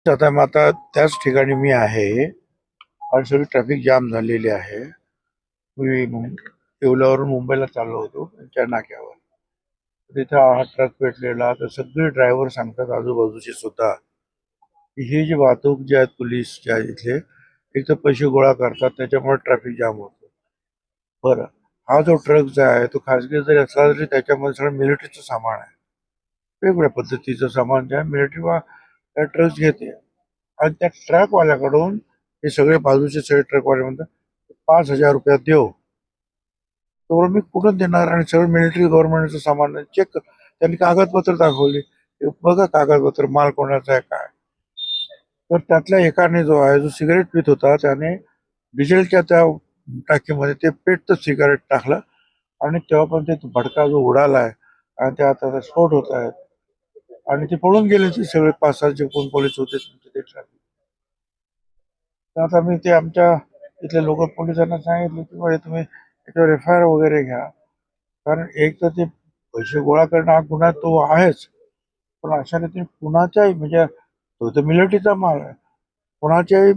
आता त्याच ठिकाणी मी आहे आणि सगळी ट्रॅफिक जाम झालेली आहे. मी येवल्यावरून मुंबईला चाललो होतो त्या नाक्यावर. तिथे हा ट्रक पेटलेला. तर सगळे ड्रायव्हर सांगतात आजूबाजूचे सुद्धा की ही जी वाहतूक जी आहे पोलीस जे आहे इथले एक तर पैसे गोळा करतात त्याच्यामुळे ट्रॅफिक जाम होतं. बरं, हा जो ट्रक जो आहे तो खासगी जरी असला तरी त्याच्यामध्ये सगळं मिलिटरीचं सामान आहे. वेगवेगळ्या पद्धतीचं सामान जे आहे मिलिटरी त्या ट्रक घेते आणि त्या ट्रकवाल्याकडून हे सगळे बाजूचे सगळे ट्रकवाले म्हणतात 5,000 रुपयात देऊ. तर मी कुठून देणार आणि सगळं मिलिटरी गव्हर्नमेंटचं सामान चेक त्यांनी कागदपत्र दाखवली. हे बघा कागदपत्र माल कोणाचा आहे काय. तर त्यातल्या एकाने जो आहे जो सिगारेट पित होता त्याने डिझेलच्या त्या टाकीमध्ये ते पेटतं सिगारेट टाकलं आणि तेव्हा पण ते भडका जो उडाला आहे आणि त्या आता स्फोट होत आहेत आणि ते पळून गेले ते सगळे 5-6 जे कोण पोलीस होते ते ट्रॅफिक. तर आता मी ते आमच्या इथल्या लोकल पोलिसांना सांगितलं की बाबा तुम्ही त्याच्यावर FIR वगैरे घ्या. कारण एक तर ते पैसे गोळा करणं हा गुन्हा तो आहेच, पण अशा रीतीने कुणाच्याही म्हणजे तो तर मिलिटरीचा माल आहे. कोणाच्याही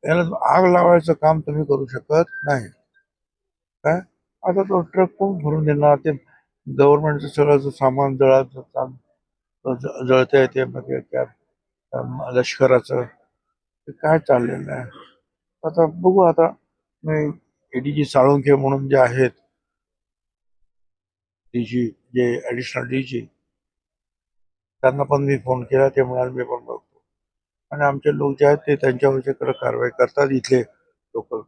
याला आग लावायचं काम तुम्ही करू शकत नाही. काय आता तो ट्रक कोण भरून देणार ते गव्हर्नमेंटचं सगळं जो सामान जळाचं जळतंय ते म्हणजे त्या लष्कराचं ते काय चाललेलं आहे. आता बघू आता मी ADG साळुंखे म्हणून जे आहेत DG जे ऍडिशनल DG त्यांना पण मी फोन केला. ते म्हणाले मी पण बघतो आणि आमचे लोक जे आहेत ते त्यांच्यावरच्या कडक कारवाई करतात इथले लोकल